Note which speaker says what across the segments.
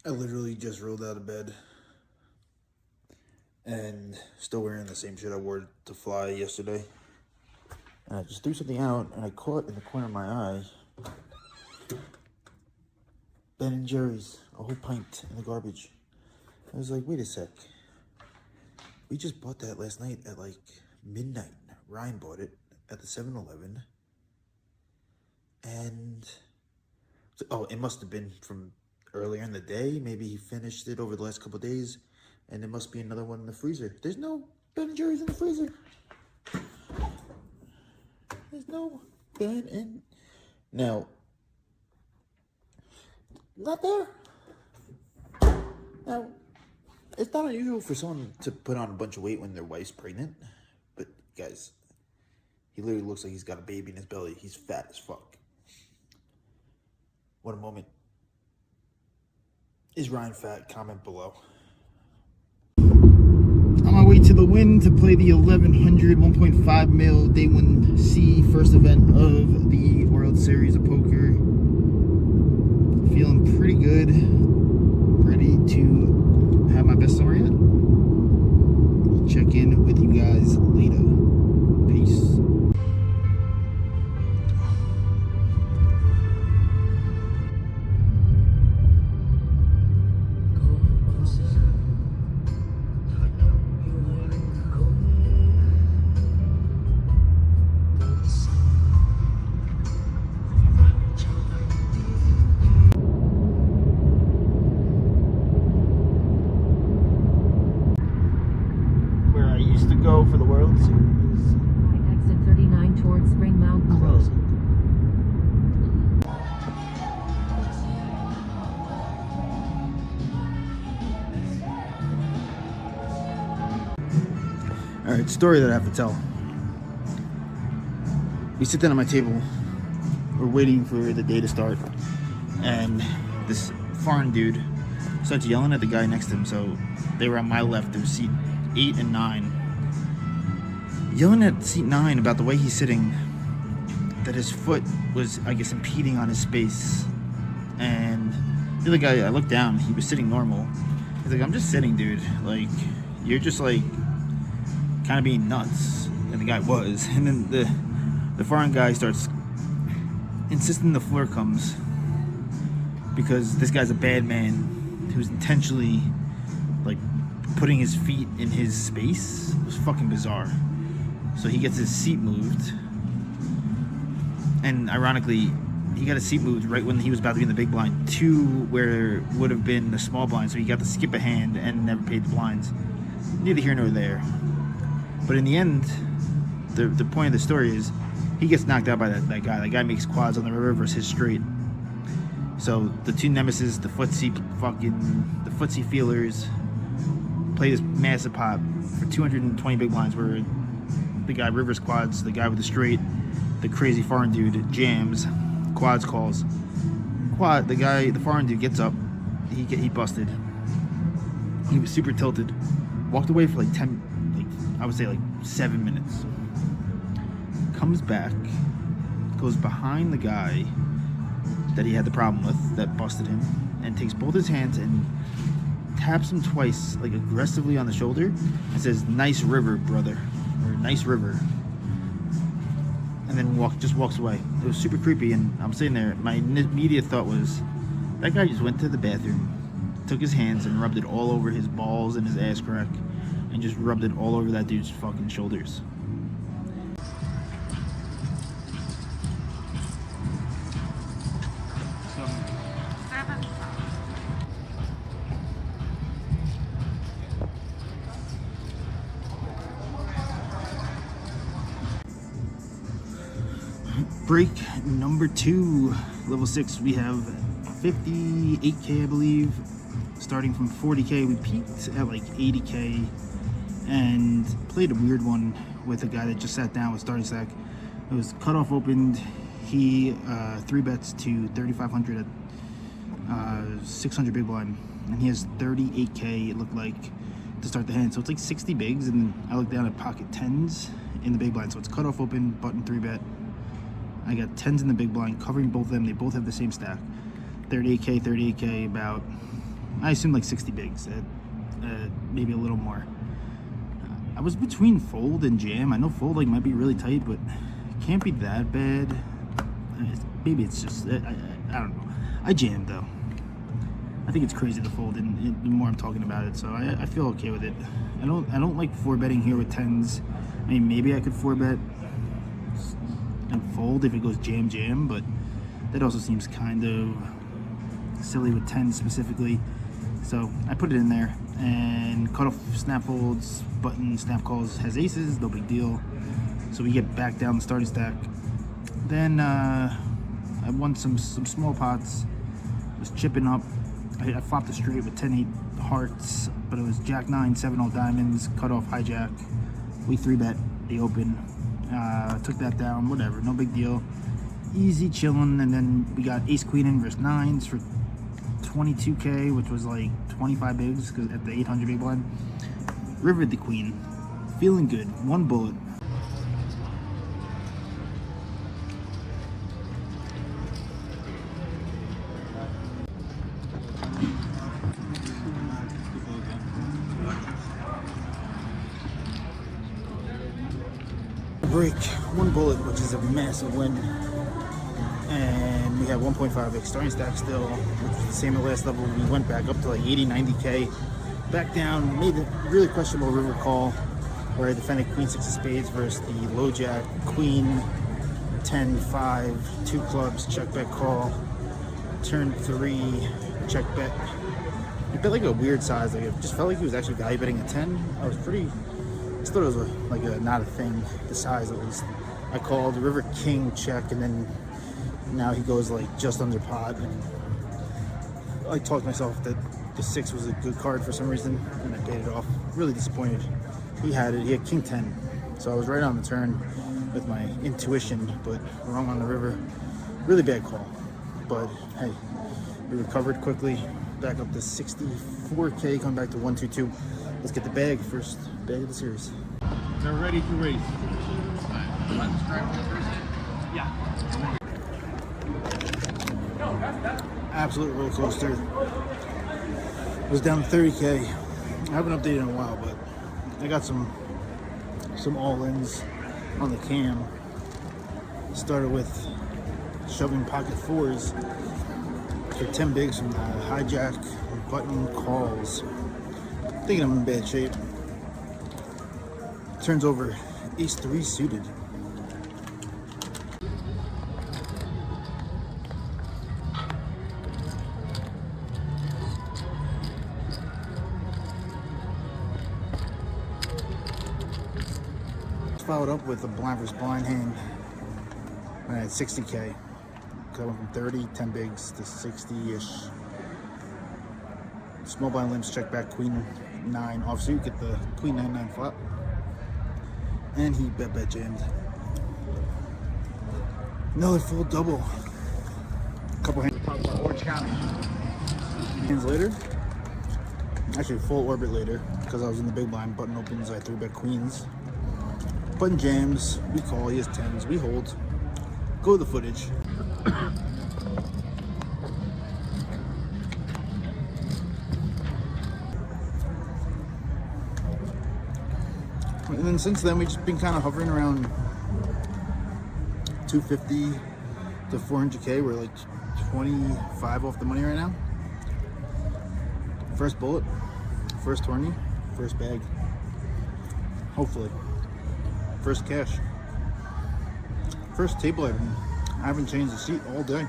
Speaker 1: I literally just rolled out of bed and still wearing the same shit I wore to fly yesterday. And I just threw something out and I caught in the corner of my eye Ben and Jerry's, a whole pint in the garbage. I was like, wait a sec. We just bought that last night at like midnight. Ryan bought it at the 7-Eleven. And, oh, it must have been from earlier in the day. Maybe he finished it over the last couple of days. And there must be another one in the freezer. There's no Ben & Jerry's in the freezer. There's no Ben and... Now, not there. Now, it's not unusual for someone to put on a bunch of weight when their wife's pregnant. But, guys, he literally looks like he's got a baby in his belly. He's fat as fuck. What a moment. Is Ryan fat? Comment below. On my way to the Wynn to play the 1100 1.5 mil Day 1C first event of the World Series of Poker. Feeling pretty good. Ready to have my best summer yet. Check in with you guys later. Peace. Go for the World Series.
Speaker 2: Exit 39 towards Spring Mountain Road.
Speaker 1: All right, story that I have to tell. We sit down at my table. We're waiting for the day to start, and this foreign dude starts yelling at the guy next to him. So they were on my left. There was seat 8 and 9. Yelling at seat 9 about the way he's sitting, that his foot was, I guess, impeding on his space. And the other guy, I looked down, he was sitting normal. He's like, I'm just sitting, dude. Like, you're just like kind of being nuts. And the guy was. And then the foreign guy starts insisting the floor comes because this guy's a bad man who's intentionally like putting his feet in his space. It was fucking bizarre. So he gets his seat moved, and ironically, he got his seat moved right when he was about to be in the big blind to where it would have been the small blind, so he got to skip a hand and never paid the blinds. Neither here nor there. But in the end, the point of the story is he gets knocked out by that guy. That guy makes quads on the river versus his straight. So the two nemesis, the footsie feelers, play this massive pot for 220 big blinds where the guy rivers quads, the guy with the straight, the crazy foreign dude jams, quads calls. The foreign dude gets up, he busted. He was super tilted, walked away for like 7 minutes. Comes back, goes behind the guy that he had the problem with, that busted him, and takes both his hands and taps him twice, like aggressively on the shoulder, and says, "Nice river, brother," or "Nice river," and then walks away. It was super creepy, and I'm sitting there. My immediate thought was, that guy just went to the bathroom, took his hands and rubbed it all over his balls and his ass crack, and just rubbed it all over that dude's fucking shoulders. Break number 2, level 6. We have 58k, I believe, starting from 40k. We peaked at like 80k and played a weird one with a guy that just sat down with starting stack. It was cutoff opened. He 3-bets to 3,500 at 600 big blind, and he has 38k, it looked like, to start the hand. So it's like 60 bigs, and then I look down at pocket 10s in the big blind. So it's cutoff open, button 3-bet. I got 10s in the big blind, covering both of them. They both have the same stack. 38k, about I assumed like 60 bigs, maybe a little more. I was between fold and jam. I know fold like might be really tight, but it can't be that bad. Maybe it's just I don't know. I jammed though. I think it's crazy to fold, and the more I'm talking about it, so I feel okay with it. I don't like 4-betting here with 10s. I mean, maybe I could 4-bet and fold if it goes jam, but that also seems kind of silly with 10s specifically. So I put it in there and cut off snap folds, button snap calls, has aces, no big deal. So we get back down the starting stack. Then I won some small pots, was chipping up. I flopped a straight with 10-8 hearts, but it was jack 9, 7 all diamonds, cut off hijack. We 3-bet the open, took that down, whatever, no big deal. Easy chilling, and then we got ace queen in versus 9s for 22K, which was like 25 bigs because at the 800 big blind. Rivered the queen, feeling good, 1 bullet. Break, 1 bullet, which is a massive win. And we have 1.5x starting stack still, which was the same at last level. We went back up to like 80, 90K. Back down, made a really questionable river call where I defended queen 6 of spades versus the low jack, queen 10, 5, 2 clubs, check bet call, turn 3, check bet. It bet like a weird size, like it just felt like he was actually value betting a 10. I just thought it was not a thing, the size at least. I called river king check, and then now he goes like just under pot, and I talked myself that the 6 was a good card for some reason, and I paid it off. Really disappointed. He had king 10, so I was right on the turn with my intuition, but wrong on the river. Really bad call, but hey, we recovered quickly, back up to 64K, come back to 122. Let's get the bag, first bag of the series.
Speaker 3: They're ready to race.
Speaker 1: Yeah. Absolute roller coaster. It was down 30K. I haven't updated in a while, but I got some all-ins on the cam. Started with shoving pocket 4s for 10 bigs from the hijack button calls. Thinking I'm in bad shape. Turns over ace 3 suited. Followed up with a blind versus blind hand when I had 60K. Because I went from 30, 10 bigs to 60-ish. Small blind limps, check back, queen 9 offsuit, get the queen 9-9 flop. And he bet jammed. Another full double. Couple hands later. Actually, full orbit later, because I was in the big blind. Button opens, I 3-bet queens. Button jams, we call, he has 10s, we hold. Go to the footage. And then since then, we've just been kind of hovering around 250 to 400K. We're like 25 off the money right now. First bullet, first tourney, first bag. Hopefully. First cash. First table item. I haven't changed the seat all day.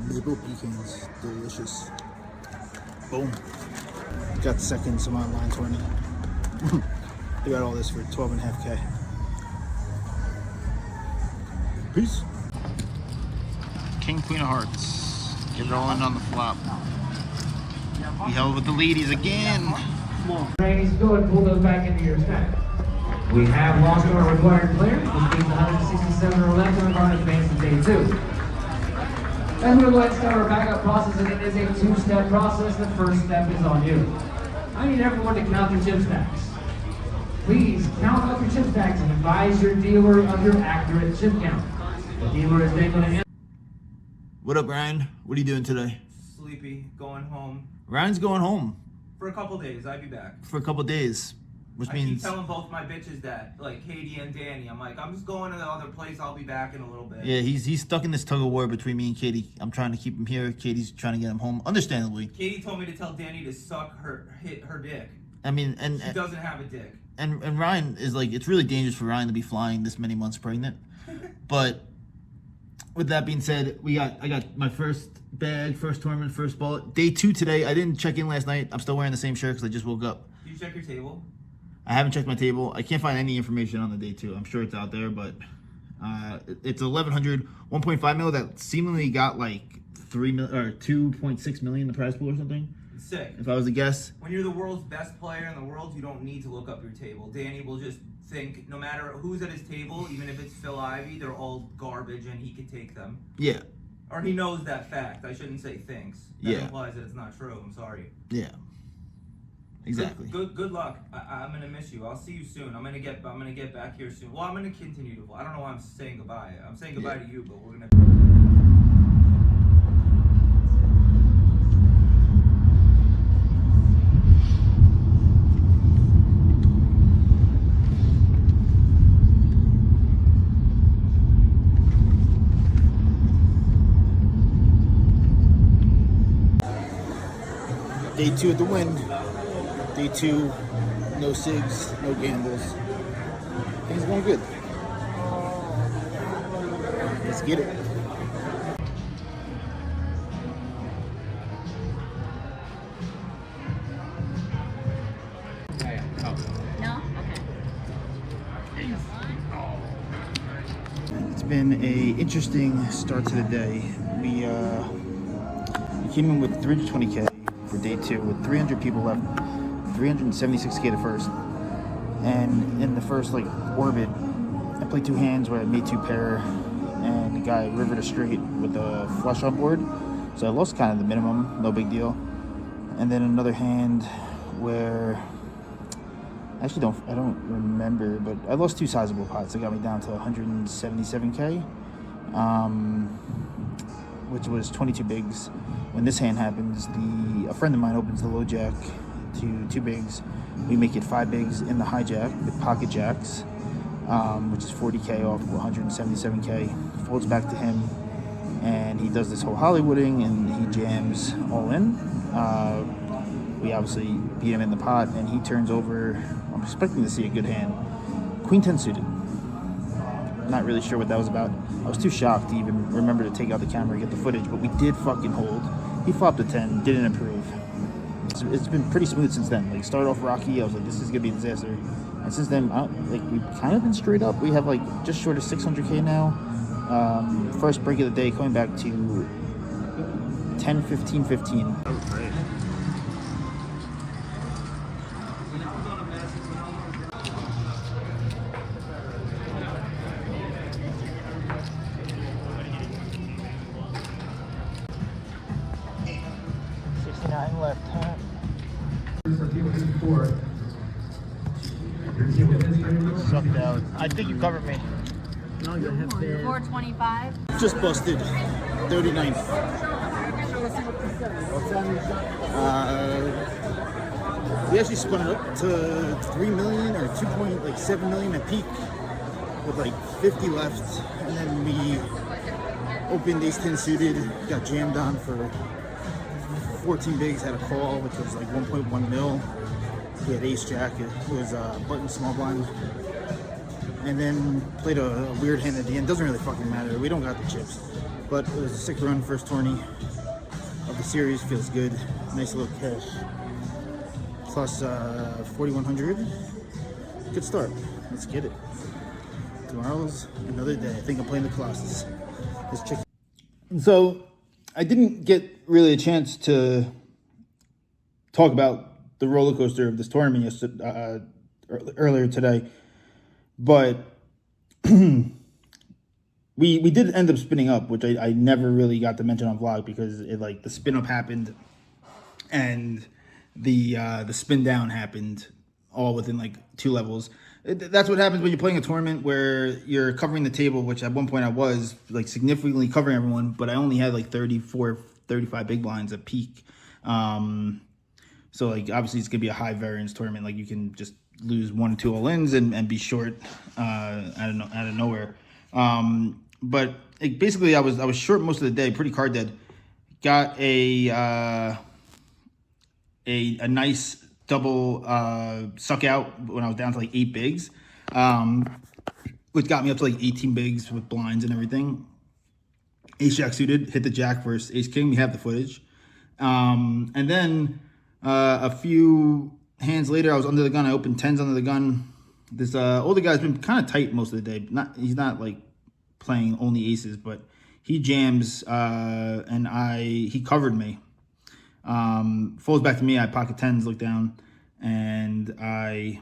Speaker 1: Maple pecans, delicious. Boom. Got second, some online tourney. They got all this for 12.5K. Peace. King, queen of hearts. Get it all in on the flop. We held with the ladies again.
Speaker 4: Trainees, go and pull those back into your stack. We have lost our required player. This means 167 are left and we're going to advance to day 2. And we're going to start our backup process, and it is a 2-step process. The first step is on you. I need everyone to count their chip stacks. Please count up your chip stacks and advise your dealer of your accurate chip count. The dealer is then going to...
Speaker 1: What up, Ryan? What are you doing today?
Speaker 3: sleepy, going home.
Speaker 1: Ryan's going home
Speaker 3: For a couple days, I'll be back.
Speaker 1: for a couple days, which
Speaker 3: I keep
Speaker 1: means
Speaker 3: telling both my bitches that, like Katie and Danny. I'm like, I'm just going to the other place. I'll be back in a little bit.
Speaker 1: yeah, he's stuck in this tug of war between me and Katie. I'm trying to keep him here. Katie's trying to get him home, understandably.
Speaker 3: Katie told me to tell Danny to suck her dick.
Speaker 1: I mean,
Speaker 3: She doesn't have a dick.
Speaker 1: and Ryan is like, it's really dangerous for Ryan to be flying this many months pregnant. But with that being said, I got my first bag, first tournament, first ball. Day 2 today. I didn't check in last night. I'm still wearing the same shirt because I just woke up.
Speaker 3: Did you check your table?
Speaker 1: I haven't checked my table. I can't find any information on the day 2. I'm sure it's out there, but it's 1,100, 1.5 mil that seemingly got like 3 mil or 2.6 million in the prize pool or something.
Speaker 3: It's sick.
Speaker 1: If I was to guess.
Speaker 3: When you're the world's best player in the world, you don't need to look up your table. Danny will just think, no matter who's at his table, even if it's Phil Ivey, they're all garbage and he could take them.
Speaker 1: Yeah.
Speaker 3: Or he knows that fact. I shouldn't say thinks. That
Speaker 1: Yeah.
Speaker 3: implies that it's not true. I'm sorry.
Speaker 1: Yeah. Exactly.
Speaker 3: Good luck. I'm gonna miss you. I'll see you soon. I'm gonna get back here soon. Well, I'm gonna continue to. I don't know why I'm saying goodbye. I'm saying goodbye to you, but we're gonna.
Speaker 1: Day 2 at the Wynn. Day 2, no cigs, no gambles. Things going good. Let's get it.
Speaker 2: No?
Speaker 1: It's been a interesting start to the day. We came in with 320K for day 2 with 300 people left, 376K to first. And in the first like orbit, I played 2 hands where I made 2 pair, and the guy rivered a straight with a flush on board. So I lost kind of the minimum, no big deal. And then another hand where I don't remember, but I lost 2 sizable pots. That got me down to 177K, which was 22 bigs. When this hand happens, a friend of mine opens the low jack to 2 bigs. We make it 5 bigs in the hijack with pocket jacks, which is 40K off 177K. Folds back to him, and he does this whole Hollywooding, and he jams all in. We obviously beat him in the pot, and he turns over. I'm expecting to see a good hand. Queen 10 suited. Not really sure what that was about. I was too shocked to even remember to take out the camera and get the footage, but we did fucking hold. He flopped a 10, didn't improve. It's been pretty smooth since then. Like, started off rocky, I was like, this is gonna be a disaster. And since then, we've kind of been straight up. We have like just short of 600K now. First break of the day, coming back to 10, 15, 15.
Speaker 5: That was great.
Speaker 1: Left, huh? Sucked out. I think you covered me.
Speaker 5: No, you have the
Speaker 2: 425.
Speaker 1: Just busted. 39th. We actually spun it up to 3 million or 2.7 million at peak with like 50 left. And then we opened ace 10 suited, got jammed on for 14 bigs, had a call, which was like 1.1 mil. We had ace jack, it was button small blind. And then played a weird hand at the end. Doesn't really fucking matter, we don't got the chips. But it was a 6 run first tourney of the series, feels good. Nice little cash. Plus 4,100. Good start, let's get it. Tomorrow's another day. I think I'm playing the Colossus. This chick. So, I didn't get really a chance to talk about the roller coaster of this tournament earlier today, but we did end up spinning up, which I never really got to mention on vlog because the spin up happened and the spin down happened all within like 2 levels. That's what happens when you're playing a tournament where you're covering the table, which at one point I was like significantly covering everyone, but I only had like 34 35 big blinds at peak. So like obviously it's gonna be a high variance tournament. Like you can just lose 1 or 2 all-ins and be short out of nowhere. But basically I was short most of the day, pretty card dead. Got a nice double suck out when I was down to like 8 bigs, which got me up to like 18 bigs with blinds and everything. Ace jack suited, hit the jack versus ace king. We have the footage. And then a few hands later, I was under the gun. I opened 10s under the gun. This older guy's been kind of tight most of the day. He's not like playing only aces, but he jams and he covered me. Folds back to me. I pocket 10s, look down, and I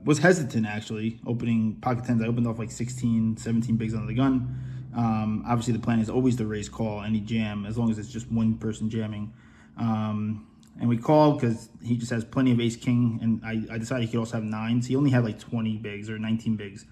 Speaker 1: was hesitant actually opening pocket 10s. I opened off like 16, 17 bigs under the gun. Obviously the plan is always to raise call any jam as long as it's just one person jamming. And we called because he just has plenty of ace king, and I decided he could also have 9s. He only had like 20 bigs or 19 bigs,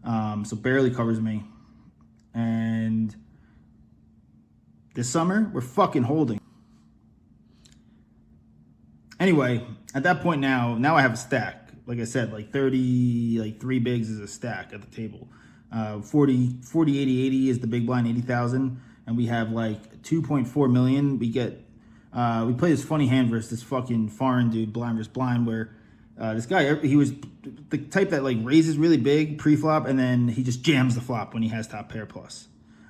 Speaker 1: so barely covers me. And this summer we're fucking holding. Anyway, at that point now I have a stack. Like I said, like 30, like 3 bigs is a stack at the table. 40, 80 is the big blind, 80,000. And we have like 2.4 million. We play this funny hand versus this fucking foreign dude, blind versus blind, where this guy, he was the type that like raises really big pre-flop and then he just jams the flop when he has top pair plus.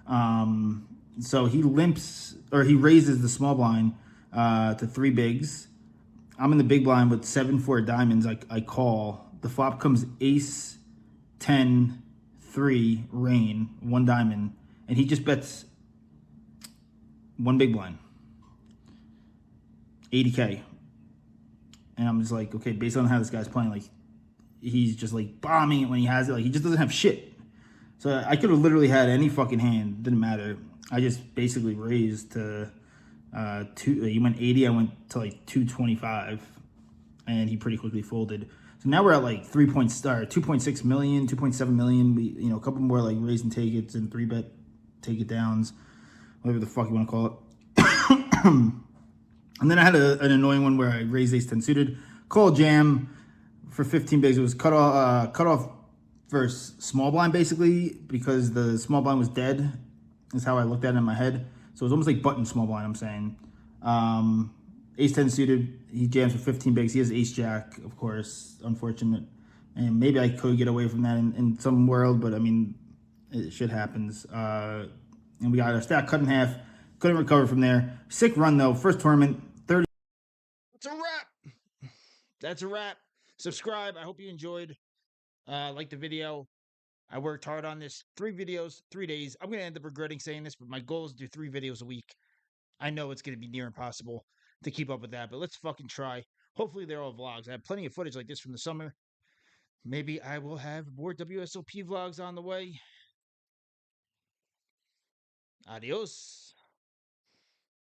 Speaker 1: So he limps, or he raises the small blind to 3 bigs. I'm in the big blind with 7-4 diamonds. I call. The flop comes ace, 10, 3, rain, 1 diamond, and he just bets 1 big blind, 80K. And I'm just like, okay, based on how this guy's playing, like he's just like bombing it when he has it. Like he just doesn't have shit. So I could have literally had any fucking hand. Didn't matter. I just basically raised to he went 80. I went to like 225, and he pretty quickly folded. So now we're at like 2.6 million, 2.7 million. We, a couple more like raise and take it's and 3-bet take it downs, whatever the fuck you want to call it. And then I had an annoying one where I raised ace 10 suited, call jam for 15 bigs. It was cut off versus small blind basically because the small blind was dead. Is how I looked at it in my head. So it was almost like button small blind, I'm saying. Ace 10 suited, he jams for 15 bigs. He has ace jack, of course, unfortunate. And maybe I could get away from that in some world, but I mean, shit happens. And we got our stack cut in half. Couldn't recover from there. Sick run though. First tournament, 30. That's a wrap. That's a wrap. Subscribe. I hope you enjoyed. Like the video. I worked hard on this. 3 videos, 3 days. I'm going to end up regretting saying this, but my goal is to do 3 videos a week. I know it's going to be near impossible to keep up with that, but let's fucking try. Hopefully they're all vlogs. I have plenty of footage like this from the summer. Maybe I will have more WSOP vlogs on the way. Adios.